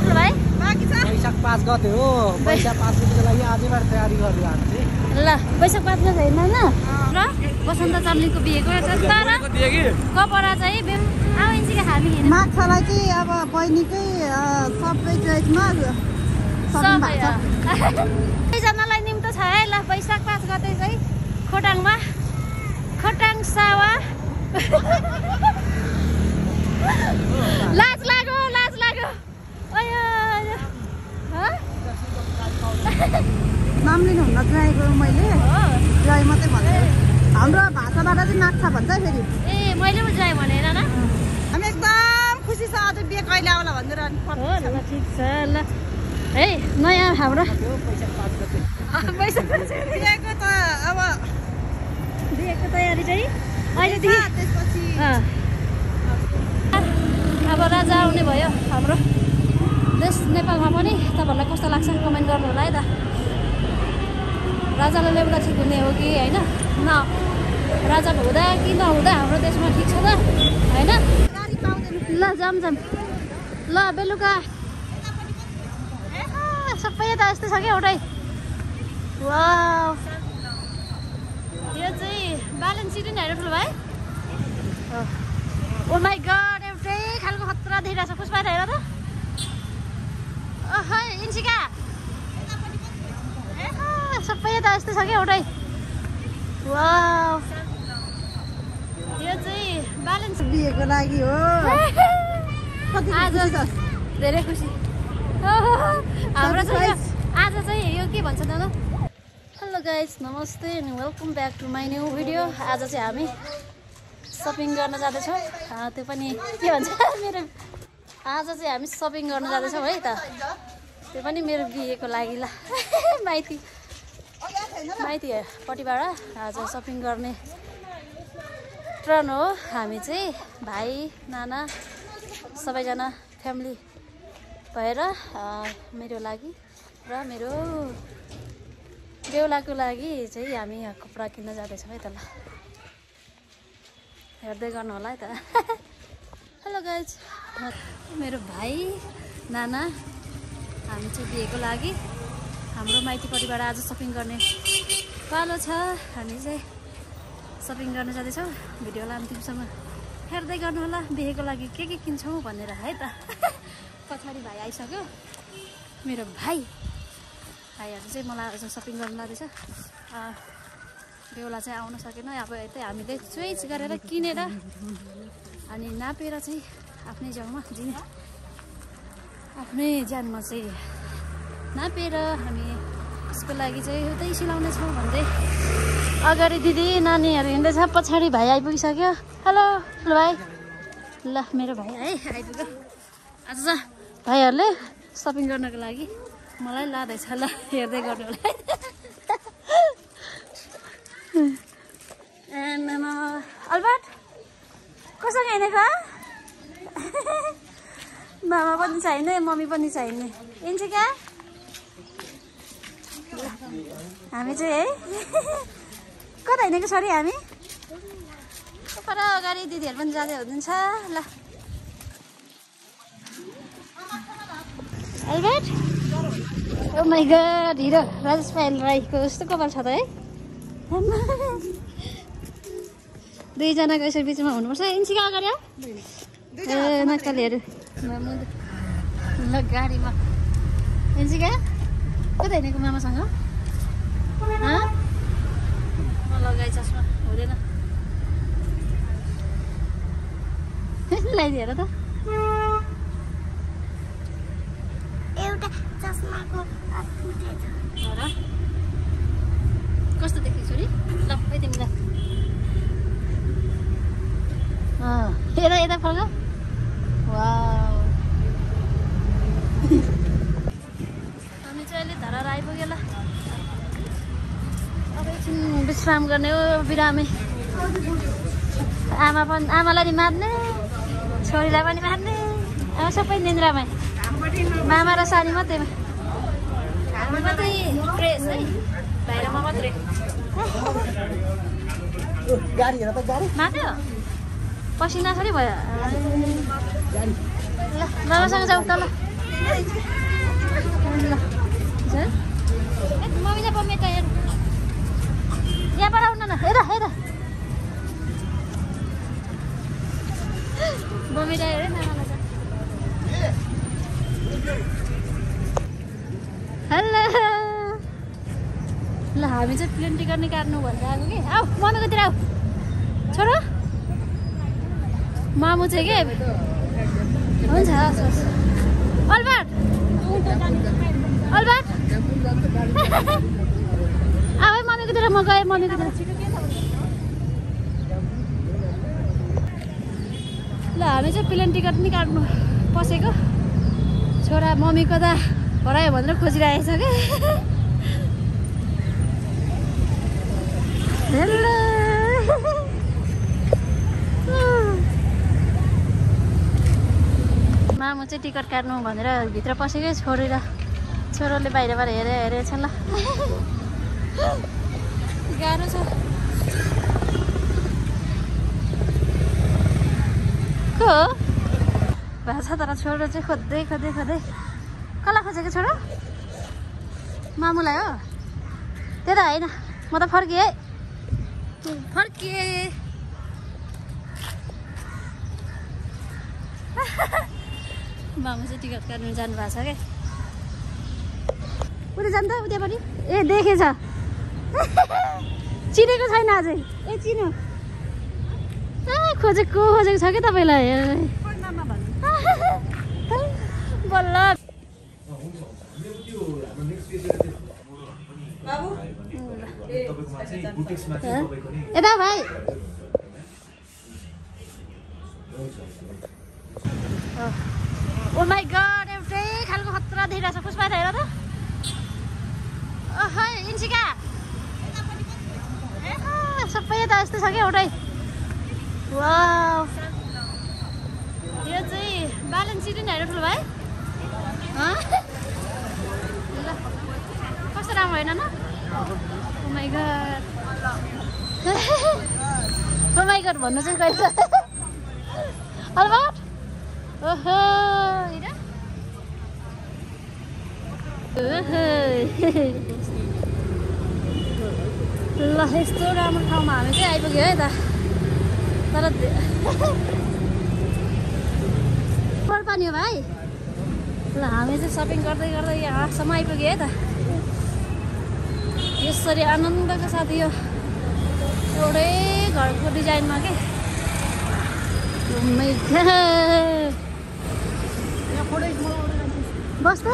ठुलो भाइ वैशाख 5 गते हो वैशाख 5 गतेको लागि आजैबाट तयारी गर्दै हामी चाहिँ ल वैशाख 5 गते होइन न र बसन्त चामलिङको बिहेको तर कपडा चाहिँ अब इन्चीका हामी हेर्नु माछालाई चाहिँ अब बहिनीकै सबै ड्रेसमा सबैजनालाई निम्तो छ है ल वैशाख 5 गते चाहिँ खोटाङमा खोटाङ सावा लाज लाग्यो अयो नाम लिनुहुन्न ड्राइभर मैले ड्राइ मात्रै भन्छु हाम्रो भाषाबाट चाहिँ नाच्छ भन्छ फेरि ए मैले पो ड्राइ भनेर न हामी एकदम खुसी छ आज बिहे कहिले आउला भनेर हो ल ठिक छ ल है नयाँ हाम्रो बिहेको त अब बिहेको तयारी चाहिँ अहिलेदेखि त्यसपछि अब राजा आउने भयो हाम्रो देश नेपालमा पनि तपाईँहरूलाई कस्तो लाग्छ कमेन्ट गर्नु होला है त राजालाई ल्याउँदा ठिक हुने हो कि होइन न राजा हुँदा कि नहुँदा हाम्रो देशमा ठिक छ त होइन ल जाम ल बेलुका सबै त यस्तै छ क्या एउटै वाउ यो चाहिँ ब्यालेन्स सिट नि हेर्नु ठुलो भाइ ओ माई गड एउटै खालको खतरा देखिरहेको छ पुष्पा हेर त ओह इन्सिका सबै त यस्तै छ क्या एउटै वाउ यो चाहिँ ब्यालेन्स बिहेको लागि हो आज धेरै खुसी हाम्रो चाहिँ आज चाहिँ यो के भन्छ त हेलो गाइज नमस्ते and welcome back to my new video आज चाहिँ हामी सपिङ गर्न जाँदैछौँ त्यो पनि के भन्छ मेरो आज चाहिँ हामी सपिङ गर्न जाँदैछौँ है त त्यो पनि मेरो बिहेको लागि ल माइतीपट्टिबाट आज सपिङ गर्ने टर्न हो हामी चाहिँ भाइ नाना सबैजना फ्यामिली भएर मेरो लागि र मेरो बेहुलाको लागि चाहिँ हामी कपडा किन्न जाँदैछौँ है त ल हेर्दै गर्नु होला है त हेलो गाइज मेरो भाइ नाना हामी चाहिँ बिहेको लागि हाम्रो माइतीपट्टिबाट आज सपिङ गर्ने पालो छ हामी चाहिँ सपिङ गर्न जाँदैछौँ भिडियोलाई अन्तिमसम्म हेर्दै गर्नु होला बिहेको लागि के किन्छौँ भनेर है त पछाडि भाइ आइसक्यो मेरो भाइहरू चाहिँ मलाई आज सपिङ गर्नु लाँदैछ बेहुला चाहिँ आउन सकेन अब यतै हामीले चोइस गरेर किनेर अनि नापेर चाहिँ आफ्नै जाउमा आफ्नै ज्यानमा चाहिँ नापेर हामी त्यसको लागि चाहिँ उतै सिलाउनेछौँ भन्दै अगाडि दिदी नानीहरू हिँड्दैछ पछाडि भाइ आइपुगिसक्यो हेलो हेलो भाइ ल मेरो भाइ है आइपुग्यो आज भाइहरूले सपिङ गर्नको लागि मलाई लाँदैछ ल हेर्दै गर्नु होला अल्बर्ट कोसँग हिँडेको मामा पनि चाहिने मम्मी पनि चाहिने इन्सिका हामी चाहिँ है कता हिँडेको सरी हामी पर अगाडि दिदीहरू पनि जाँदै हुनुहुन्छ ल Albert oh my god hero Rajesh Payal राईको जस्तो कपाल छ त है दुईजनाको यसरी बिचमा हुनुपर्छ इन्सिका अगाडि आऊ ए नक्कलीहरू ल गाडीमा इन्सिका कता हिँडेको मामासँग लगाइ चस्मा हुँदैन लगाइदिएर त एउटा चस्माको कस्तो देख्यो छोरी लप्पै तिमीलाई हेर यता फर्क वाउ हामी चाहिँ अहिले धरार आइपुग्यो ल अब एकछिन विश्राम गर्ने हो बिरामी आमालाई नि मार्ने छोरीलाई पनि मार्ने अब सबै निन्द्रामै मामा र सानी मात्रै फ्रेस है बाहिरमा मात्रै माथ्यो पसिना छोरी भयो ल मामासँग जाउँ त ल मम्मीले बमेटा हेर यहाँबाट आउन न हेर हेर बमेटा हेर नानालाई हेलो ल हामी चाहिँ प्लेन टिकट निकाल्नु भनेर आएको कि आऊ मम्मीकोतिर आऊ छोरो मामु चाहिँ के हुन्छ अलबर्ट अलबर्ट आऊ मम्मीकोतिर म गएँ मम्मीकोतिर ल हामी चाहिँ प्लेन टिकट निकाल्नु पसेको छोरा मम्मीको त हरायो भनेर खोजिरहेको छ कि हेलो मामु चाहिँ टिकट काट्नु भनेर भित्र पसेकै छोरोले बाहिरबाट हेरेछ ल गाह्रो छ को भएको छ तर छोरो चाहिँ खोज्दै कसलाई खोजेको छोरो मामुलाई हो त्यो त होइन म त फर्किएँ मामु चाहिँ टिकट काट्नु जानु भएको छ क्या उता जान्छ उता पनि ए देखेछ चिनेको छैन अझै ए चिन्यो खोजेको छ कि तपाईँलाई बल्ल यता भाइ ओ माई गड एउटै खालको खतरा देखिरहेको छ पुष्पा हेर त ओह इन्सिका सबै त यस्तो छ क्या एउटै वाउ यो चाहिँ ब्यालेन्स सिट नि हेर ठुलो भाइ ल कस्तो राम्रो होइन न ओ माई गड भन्नु चाहिँ कहिले अलबर्ट ओहो ल यस्तो राम्रो ठाउँमा हामी चाहिँ आइपुग्यो है त तर पानी हो भाइ ल हामी चाहिँ सपिङ गर्दै यहाँसम्म आइपुग्यो है त यसरी आनन्दको साथ यो एउटै घरको डिजाइनमा के बस त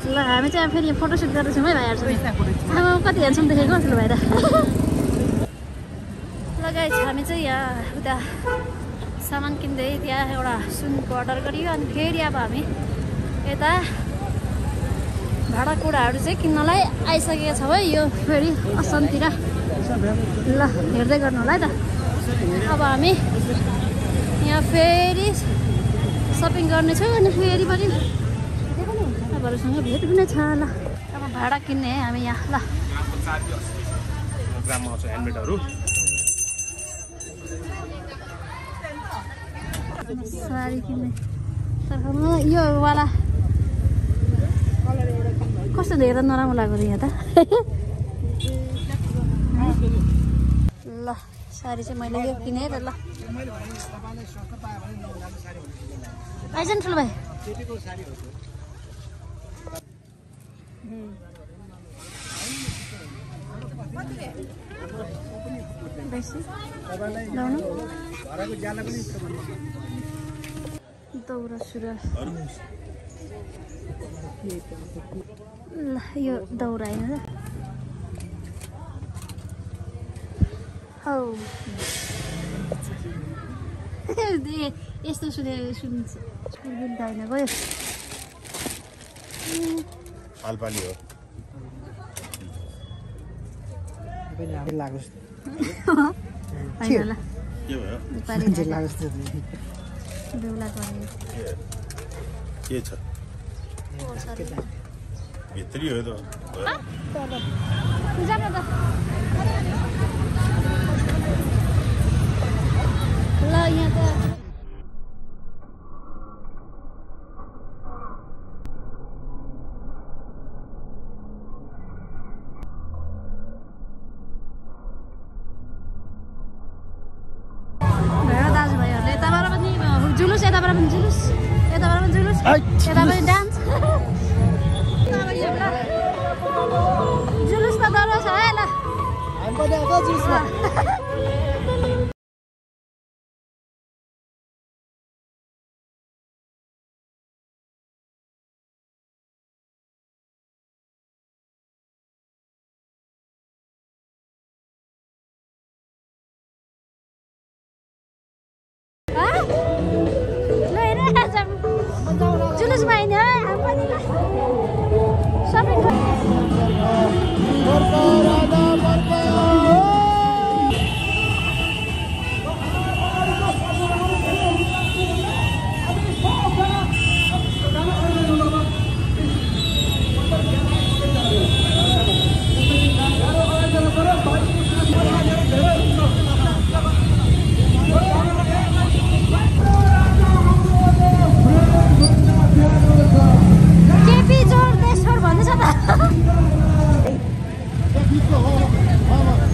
ल हामी चाहिँ फेरि यहाँ फोटोसुट गर्दैछौँ है भाइहरूसँग आमा कति हेर्छौँ देखेको ठुलो भाइ त ल गाइस हामी चाहिँ यहाँ उता सामान किन्दै त्यहाँ एउटा सुनको अर्डर गरियो अनि फेरि अब हामी यता भाँडाकुँडाहरू चाहिँ किन्नलाई आइसकेका छौँ है यो फेरि असमतिर ल हेर्दै गर्नु होला है त अब हामी यहाँ फेरि सपिङ गर्नेछौँ अनि फेरि पनि तपाईँहरूसँग भेट हुनेछ ल अब भाडा किन्ने है हामी यहाँ ल साडी किन्ने यो वाला कस्तो देख्दा नराम्रो लाग्यो यहाँ त ल साडी चाहिँ मैले यो किनेँ त ल आइज नि ठुलो भाइ दौरा सुरुवाल ल यो दौरा होइन र हौ यस्तो सुने सुन्छ होइन गयो अलपाली हो होइन ल के बेहुला के छ भित्री हो त जानु त ल यहाँ त पनि जुलुस यताबाट पनि जुलुस यता पनि डान्स जुलुस त डर छ है ल हामी पनि आएको जुसमा जुलुसमा हिँड्ने है हामी पनि सबै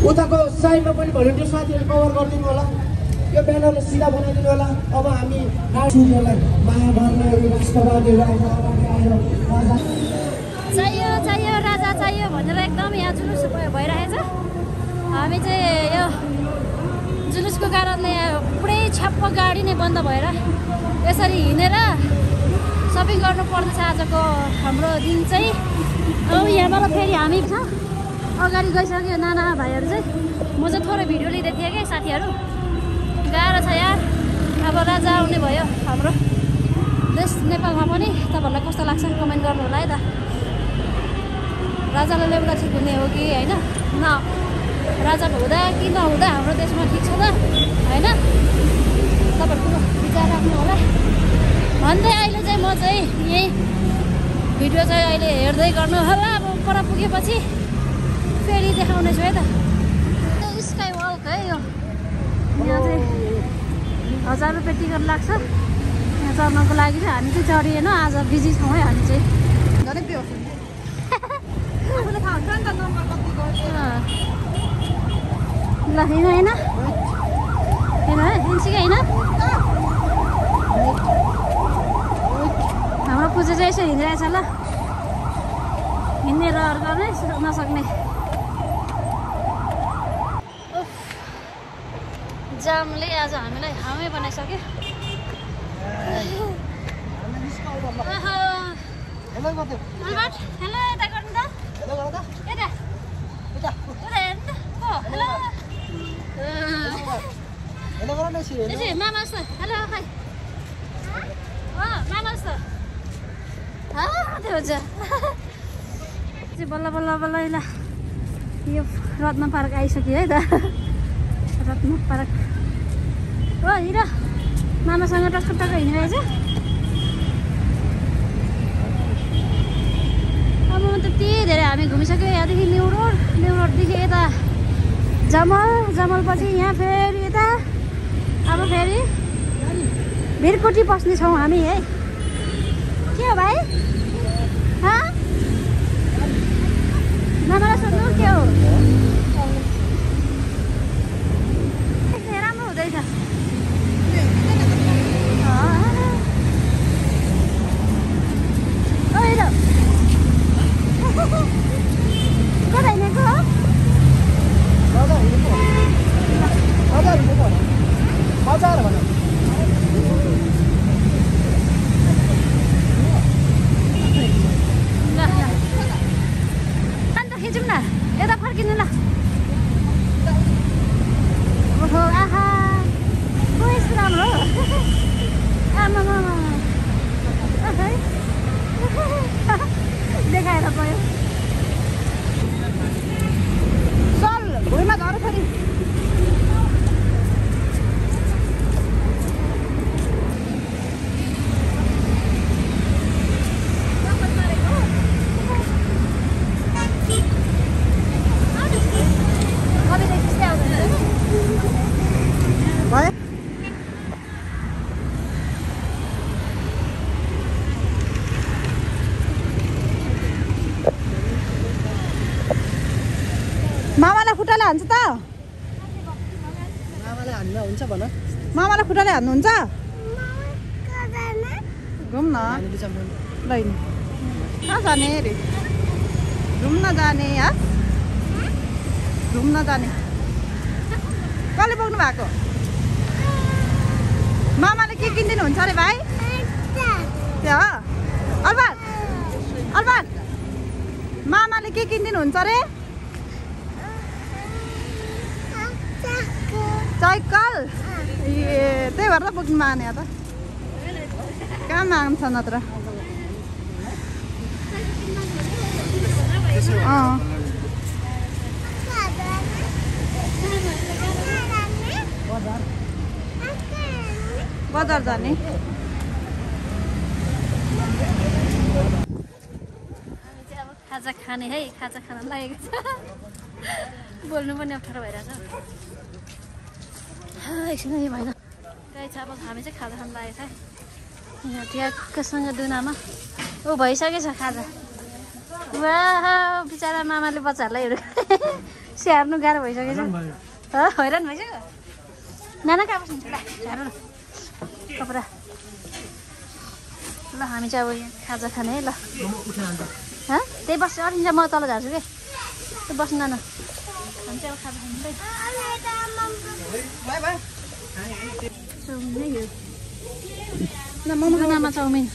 उताको साइडमा पनि भलिन्टियर साथीहरू कभर गरिदिनु होला यो ब्यानरले सिधा बनाइदिनु होला अब हामी चाहियो चाहियो राजा चाहियो भनेर एकदम यहाँ जुलुस भइरहेछ हामी चाहिँ यो जुलुसको कारणले पुरै छ्याप्प गाडी नै बन्द भएर यसरी हिँडेर सपिङ गर्नु पर्दैछ आजको हाम्रो दिन चाहिँ अब यहाँबाट फेरि हामी छ अगाडि गइसक्यो नाना भाइहरू चाहिँ म चाहिँ थोरै भिडियो लिँदै थिएँ कि साथीहरू गाह्रो छ यार अब राजा आउने भयो हाम्रो देश नेपालमा पनि तपाईँहरूलाई कस्तो लाग्छ कमेन्ट गर्नु होला है त राजालाई ल्याउँदा ठिक हुने हो कि होइन न राजाको हुँदा कि नहुँदा हाम्रो देशमा ठिक छ त होइन तपाईँहरूको विचार राख्नु होला भन्दै अहिले चाहिँ म चाहिँ यही भिडियो चाहिँ अहिले हेर्दै गर्नु होला अब पर पुगेपछि फेरि देखाउने छु है त स्काई वक है यो यहाँ चाहिँ 1000 रुपियाँ टिकट लाग्छ यहाँ चढ्नको लागि चाहिँ हामी चाहिँ चढिएन आज बिजी छौँ है हामी चाहिँ ल हिँड होइन हिँड है हिँड्छिकै होइन हाम्रो पूजा चाहिँ यसो हिँडिरहेछ ल हिँड्ने रहर गर्ने नसक्ने जामले आज हामीलाई हामै बनाइसक्यो हेलो यता गर्नु त यता यता हेर्नु त हेलो मामा जस्तो हेलो खै मामा जस्तो त्यो हुन्छ बल्ल बल्ल बल्ल ल यो रत्न पार्क आइसक्यो है त रत्न पार्क हो हिँड मामासँग टक्क टक्क हिँडिरहेछ अब त्यति धेरै हामी घुमिसक्यो यहाँदेखि न्यु रोडदेखि यता जमलपछि यहाँ फेरि यता अब फेरि भिरकुटी पस्नेछौँ हामी है के हो भाइ मामालाई सोध्नु के हो राम्रो हुँदैछ कता हिँडेको हो अन्त खिचौँ न यता फर्किनु ल ओहो आहा यस्तो राम्रो आमा देखाएर गयो चल भुइँमा झर फेरि मामालाई खुट्टाले हान्छ त मामाले हान्न हुन्छ भन मामालाई खुट्टाले हान्नुहुन्छ घुम न लैन कहाँ जाने अरे घुम्न जाने या घुम्न जाने कसले बोक्नु भएको मामाले के किनिदिनु हुन्छ अरे भाइ त्यो हो अलबार अलबार मामाले के किनिदिनु हुन्छ अरे साइकल ए त्यही भएर त बोक्नु माने त कहाँ माग्छ नत्र बजार जाने खाजा खाने है खाजा खान लागेको छ बोल्नु पनि अप्ठ्यारो भइरहेछ एकछिन यो भएन गाई छ अब हामी चाहिँ खाजा खान लागेको छ यहाँ ट्याक्कसँग दुनामा ऊ भइसकेछ खाजा वाह बिचरा मामाले बच्चाहरूलाई स्याहार्नु गाह्रो भइसकेछ हैरान भइसक्यो नाना कहाँ बस्नुहुन्छ ल झार्नु न कपडा ल हामी चाहिँ अब यहाँ खाजा खाने है ल त्यही बस्छ अलिन्छ म तल झार्छु के त्यो बस्नु न हामी चाहिँ अब खाजा खानु है चाउमिन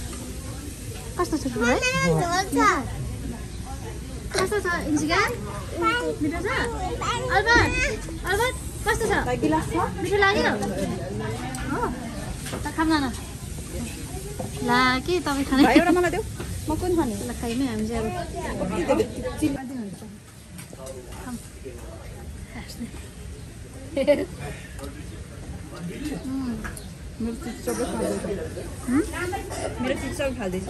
कस्तो छ है कस्तो छ इन्सिका मिठो छ अलबत अलबत कस्तो छ मिठो लाग्यो हो त खाऊँ न ला के तपाईँ खाने एउटा मलाई देऊ म कुन खाने ल खाइमै हामी चाहिँ मेरो चिज सबै खाल्दैछ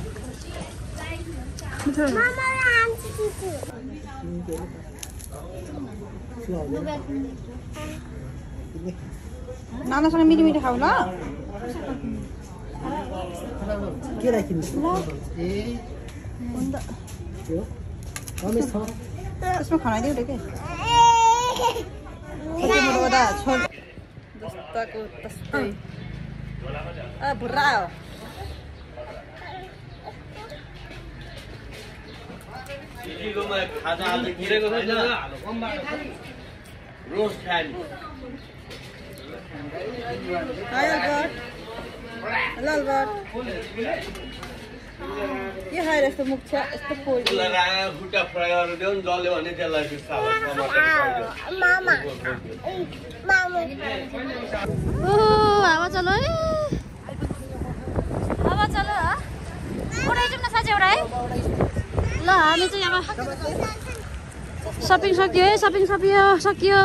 नानासँग मिठी मिठी खाऊ ल के राखिन्छ त्यसमा खनाइदिउ के जस्ताको तस्तै भुर्रा हो के खाएर यस्तो मुख छ यस्तो खुट्टा फ्राई गरेर देऊ जल्यो भने त्यसलाई हावा चलो है हावा चलो उडाइजाउँ न साँच्चै एउटा है ल हामी चाहिँ अब सपिङ सक्यो है सपिङ सकियो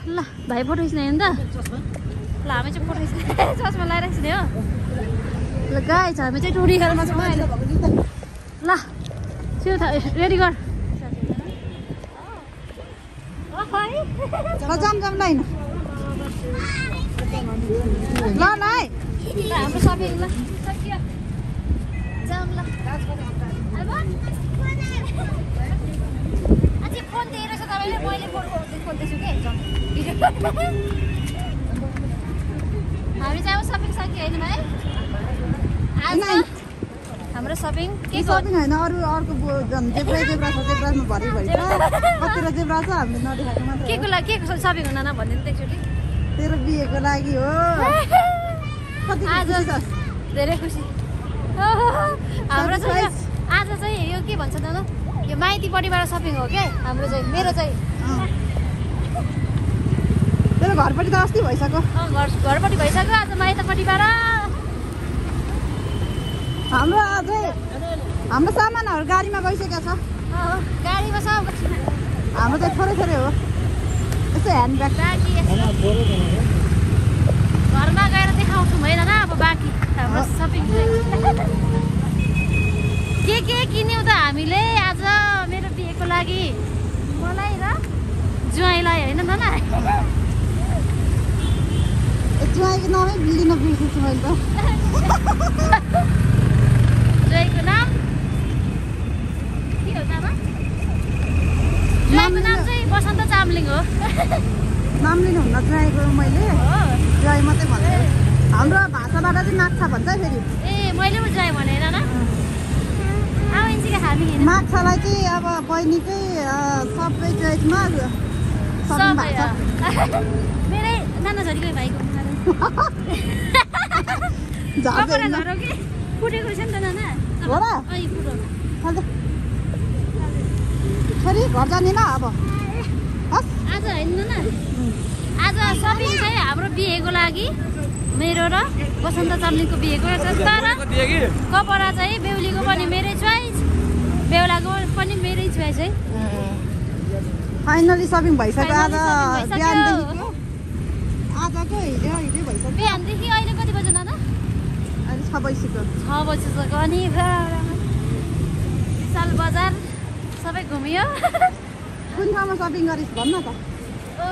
ल भाइ फोटो खिच्ने नि त ल हामी चाहिँ फोटो खिच्ने चस्मा लगाइरहेको नि हो ल गाइस हामी चाहिँ टुरी खेलमा छौँ अहिले ल त्यो रेडी गर जाम जाम लाइन ल है ल हाम्रो सपिङ ल सकियो जाम ल अझै फोन दिएर छ तपाईँले मैले खोज्दैछु कि हामी चाहिँ अब सपिङ सकियो होइन भाइ आज हाम्रो सपिङ के सपिङ होइन अरू अर्को जेब्रा जेब्रा छ जेब्रामा भरि भरि छ कतिवटा जेब्रा छ हामीले नदेखाएको मात्र के सपिङ हुन न भनिदिनु एकचोटि तेरो बिहेको लागि हो आज धेरै खुसी हाम्रो चाहिँ आज चाहिँ यो के भन्छ त यो माइतीपट्टिबाट सपिङ हो क्या हाम्रो चाहिँ मेरो चाहिँ तेरो घरपट्टि त अस्ति भइसक्यो घरपट्टि भइसक्यो आज माइतपट्टिबाट हाम्रो अझै हाम्रो सामानहरू गाडीमा गइसकेको छ गाडीमा सब हाम्रो चाहिँ थोरै थोरै हो यसो ह्यान्डब्याग घरमा गएर देखाउँछौँ होइन न अब बाँकी हाम्रो सपिङ के किन्यौँ त हामीले आज मेरो बिहेको लागि मलाई र ज्वाइँलाई होइन न ज्वाइँको नामै लिन बिर्सेछु मैले त ज्वाइँको नाम के हो नाम ज्वाइँको नाम चाहिँ बसन्त चामलिङ हो नाम लिनुहुन्न ज्वाइँको मैले ज्वाइँ मात्रै भन्छु हाम्रो भाषाबाट चाहिँ नाच्छ भन्छ फेरि ए मैले पो जाएँ भनेर न अब इन्सिका हामी हिँड्नु माछालाई चाहिँ अब बहिनीकै सबै चोइसमा सबै भएको छ। मेरै नाना छोरीको भाइको कपडा घर हो कि फुटेको छ नि त नाना हो र? अँ फुटो छोरी घर जाने ल अब हस् आज होइन न आज सपिङ चाहिँ हाम्रो बिहेको लागि मेरो र बसन्त चम्लीको बिहेको तर कपडा चाहिँ बेहुलीको पनि मेरै चोइस बेहुलाको पनि मेरै चोइस है। फाइनली सपिङ भइसक्यो आज Finally shopping भइसक्यो। बिहानदेखिको आजको हिजो भइसक्यो। बिहानदेखि अहिले कति बज्यो नाना अहिले 6 बजिसक्यो। 6 बजिसक्यो अनि विशाल बजार सबै घुमियो। कुन ठाउँमा सपिङ गरिस् भन्न त?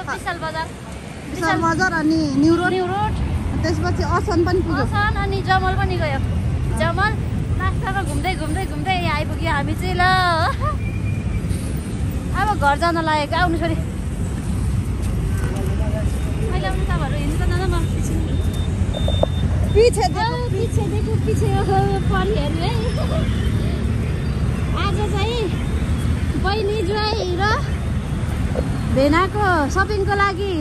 विशाल बजार विशाल बजार अनि न्यु रोड न्यु रोड त्यसपछि असन पनि पुग्यो। असन अनि जमल पनि गयो। जमल लास्टमा घुम्दै घुम्दै घुम्दै यहाँ आइपुग्यो हामी चाहिँ ल अब घर जान लागेको आउनु छोरी अहिले आउनु तपाईँहरू हिँड्नु त नाना म पिछे पिछेदेखि पछि परिहेर्नु है। आज चाहिँ बहिनी ज्वाइँ र भेनाको सपिङको लागि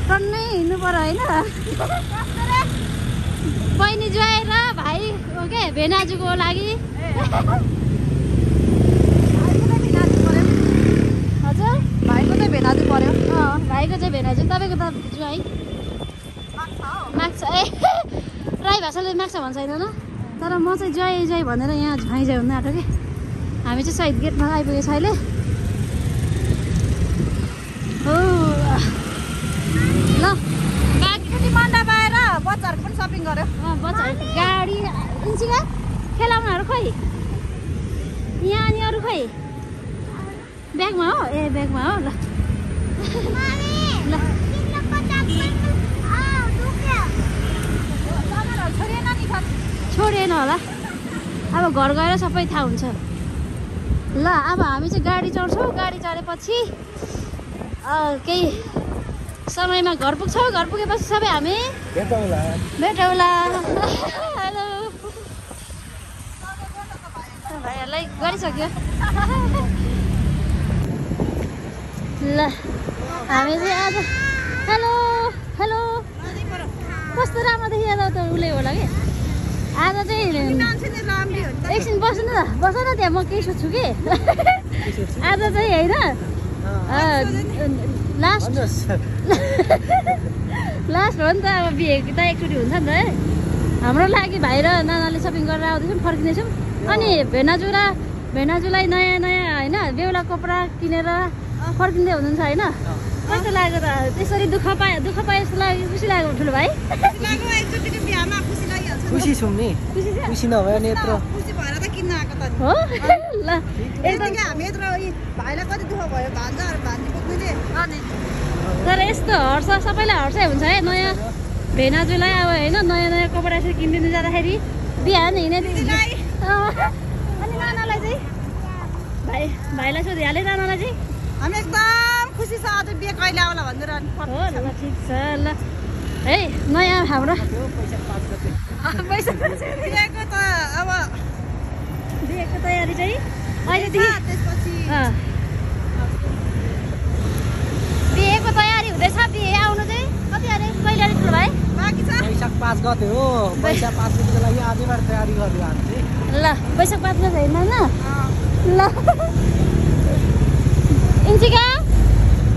टन्नै हिँड्नु पर्यो होइन। बहिनी ज्वाइँ र भाइ के भेनाजुको लागि हजुर भाइको चाहिँ भेनाजु पर्यो। भाइको चाहिँ भेनाजु तपाईँको त ज्वाइँ माग्छ ए राई भाषाले माग्छ भन्छ होइन न तर म चाहिँ ज्वाइँ ज्वाइँ भनेर यहाँ झ्वाइँ ज्वाइँ हुन आँट्यो कि हामी चाहिँ साइड गेटमा आइपुगेको छ अहिले। हो ल बाँकी मण्डप आएर बच्चाहरूको पनि सपिङ गर्यो। बच्चा गाडी इन्चिका खेलाउनाहरू खोइ यहाँ अनि अरू खोइ ब्यागमा हो ए ब्यागमा हो ल ल छोडेन होला अब घर गएर सबै थाहा हुन्छ। ल अब हामी चाहिँ गाडी चढ्छौँ गाडी चढेपछि केही समयमा घर पुग्छौँ घर पुगेपछि सबै हामी भेटौँला। हेलो भाइहरूलाई गरिसक्यो ल हामी चाहिँ आज हेलो हेलो कस्तो राम्रो देखिहाल्छ त उसले होला कि आज चाहिँ एकछिन बस्नु न बस न त्यहाँ म केही सोध्छु कि आज चाहिँ होइन लास्ट लास्ट हो नि त अब बिहे त एकचोटि हुन्छ नि त है। हाम्रो लागि भाइ र नानाले सपिङ गरेर आउँदैछौँ फर्किनेछौँ अनि भेनाजुलाई नयाँ नयाँ होइन बेहुला कपडा किनेर फर्किँदै हुनुहुन्छ होइन कस्तो लाग्यो त त्यसरी दुःख पाए जस्तो लाग्यो खुसी लाग्यो ठुलो भाइ खुसी छौँ नि खुसी नभए नि यत्रो खुसी भएर त किन्न आएको त हो ल एकदम हामी यत्रो भाइलाई कति दुःख भयो भान्जी पुग्नुले तर यस्तो हर्ष सबैलाई हर्षै हुन्छ है नयाँ भेनाजुलाई अब होइन नयाँ नयाँ कपडा यसरी किनिदिनु जाँदाखेरि बिहान हिँडेदेखि अनि नानालाई चाहिँ भाइलाई सोधिहालेँ नानालाई चाहिँ हामी एकदम खुसी छ आज बिहे कहिले आउला भनेर हो ल ठिक छ ल है नयाँ हाम्रो पैसा बिहेको त अब बिहेको तयारी चाहिँ अहिलेदेखि त्यसपछि बिहेको तयारी हुँदैछ बिहे आउनु चाहिँ कति अरे कहिले अरे ठुलो भाइ बाँकी छ वैशाख 5 गते हो वैशाख 5 गतेको लागि आजैबाट तयारी गर्दै हामी ल वैशाख 5 गते होइन न ल इन्चिका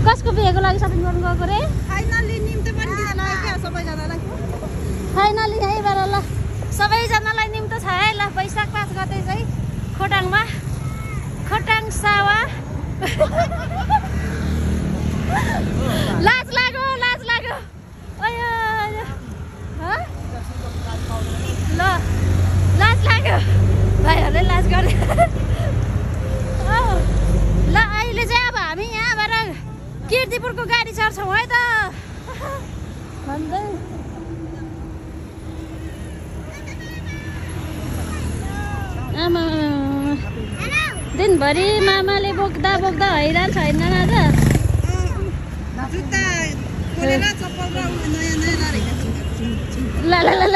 कसको बिहेको लागि सपिङ गर्नु गएको रे फाइनली निम्तो पनि दिन लाग्यो क्या सबैजनालाई फाइनली यहीँबाट ल सबैजनालाई निम्तो छ है ल वैशाख 5 गते चाहिँ खोटाङमा खोटाङ सावा लाज लाग्यो अयो ल लाज लाग्यो भाइहरूले लाज गरे ल अहिले चाहिँ अब हामी यहाँबाट किर्तिपुरको गाडी चढ्छौँ है त भन्दै आमा दिनभरि मामाले बोक्दा बोक्दा हैरान छैन आज जुत्ता खोलेर चप्पल र नयाँ नयाँ ल ल ल ल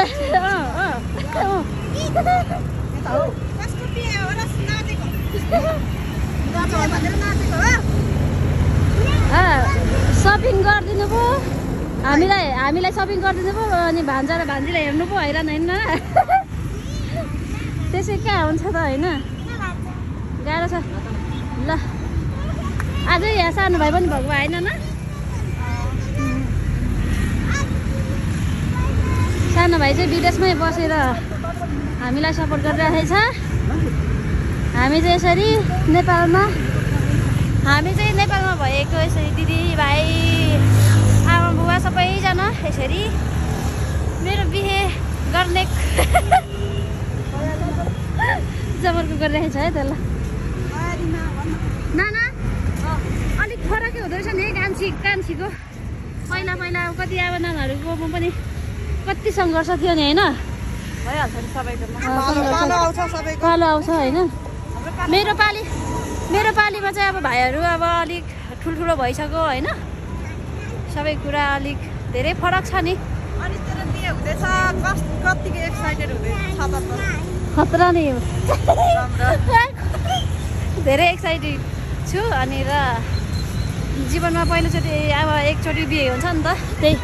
सपिङ गरिदिनु पो हामीलाई सपिङ गरिदिनु पो अनि भान्जा र भान्जीलाई हेर्नु पो हैरान होइन त्यसै कहाँ हुन्छ त होइन गाह्रो छ ल अझै यहाँ सानो भाइ पनि भएको होइन न सानो भाइ चाहिँ विदेशमै बसेर हामीलाई सपोर्ट गरिरहेको छ हामी चाहिँ यसरी नेपालमा भएको यसरी दिदी भाइ आमा बुबा सबैजना यसरी मेरो बिहे गर्ने जबरको गरिरहेको छ है त ल नाना अलिक फरकै हुँदो रहेछ नि कान्छीको पहिला अब कति अब नानाहरूको पनि कति सङ्घर्ष थियो नि होइन भइहाल्छ नि सबैको पालो आउँछ होइन मेरो पालीमा चाहिँ अब भाइहरू अब अलिक ठुल्ठुलो भइसक्यो होइन सबै कुरा अलिक धेरै फरक छ नि अनि तेरो बिहे हुँदैछ कतिको एक्साइटेड हुँदैछ खतरा नै हो धेरै एक्साइटेड छु अनि र जीवनमा पहिलोचोटि अब एकचोटि बिहे हुन्छ नि त त्यही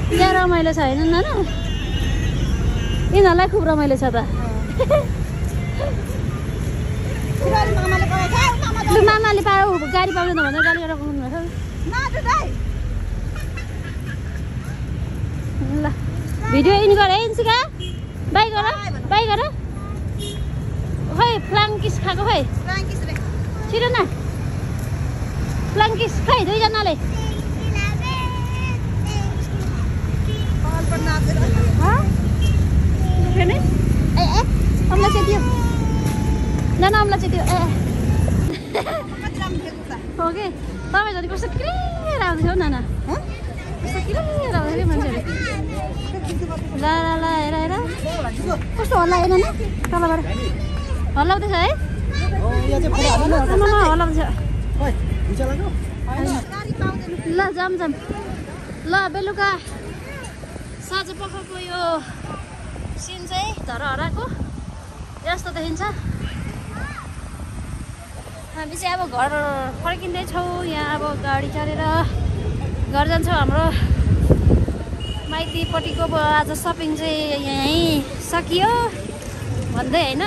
क्या रमाइलो छ होइन नाना यिनीहरूलाई खुब रमाइलो छ त लु मामाले गाडी पाउँदैन भनेर गाडी गरेर पाउनु ल भिडियो इन गर है इन्सिका बाई गर खै फ्लाङ्किस खाएको खै छिटो न फ्लाङ्किस खै दुईजनाले अम्ला चेतियो नाना अम्ला चेतियो हो कि तपाईँ झन् कस्तो क्लियर आउँथ्यो नाना कस्तो क्लियर आउँथ्यो मान्छेहरू ल हेर कस्तो हल्ला हेर न तलबाट हल्लाउँदैछ है हल्लाउँदैछ ल जाम ल बेलुका साँझ पखको यो सिन चाहिँ धरहराको यस्तो देखिन्छ हामी चाहिँ अब घर फर्किँदैछौँ यहाँ अब गाडी चढेर घर जान्छौँ हाम्रो माइतीपट्टिको आज सपिङ चाहिँ यहीँ सकियो भन्दै होइन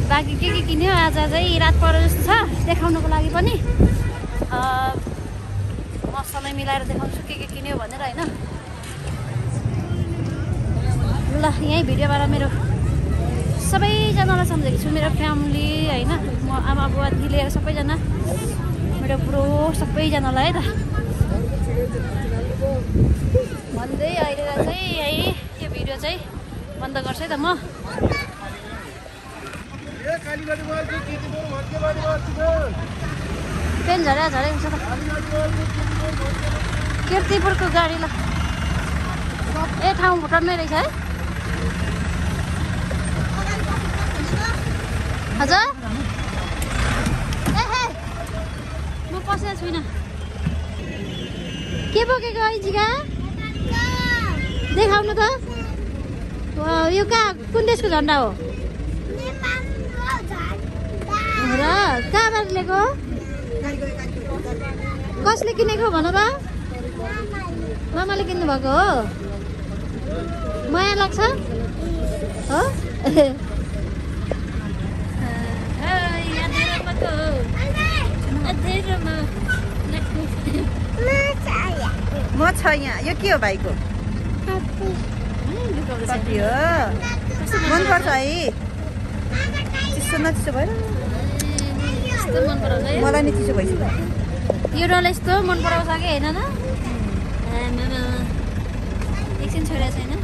बाँकी के किन्यो आज चाहिँ रात परेर जस्तो छ देखाउनुको लागि पनि म समय मिलाएर देखाउँछु के किन्यो भनेर होइन ल यहीँ भिडियोबाट मेरो सबैजनालाई सम्झेको छु मेरो फ्यामिली होइन म आमा बुवादेखि लिएर सबैजना मेरो बुढो सबैजनालाई है त भन्दै अहिले चाहिँ यही यो भिडियो चाहिँ बन्द गर्छु है त म पेन झरेको छ त किर्तिपुरको गाडी ल ए ठाउँ भुटानमै रहेछ है हजुर ए म पसेको छुइनँ के बोकेको ऐजिका देखाउनु त यो कुन देशको झन्डा हो र कहाँबाट लिएको कसले किनेको भन त मामाले किन्नु भएको हो माया लाग्छ हो म छ यहाँ यो के हो भाइको कति हो मनपर्छ है चिसो न चिसो भएर मलाई नि चिसो भइसक्यो यो डल्लै यस्तो मन पराउँछ कि होइन न एकछिन छोडेको छैन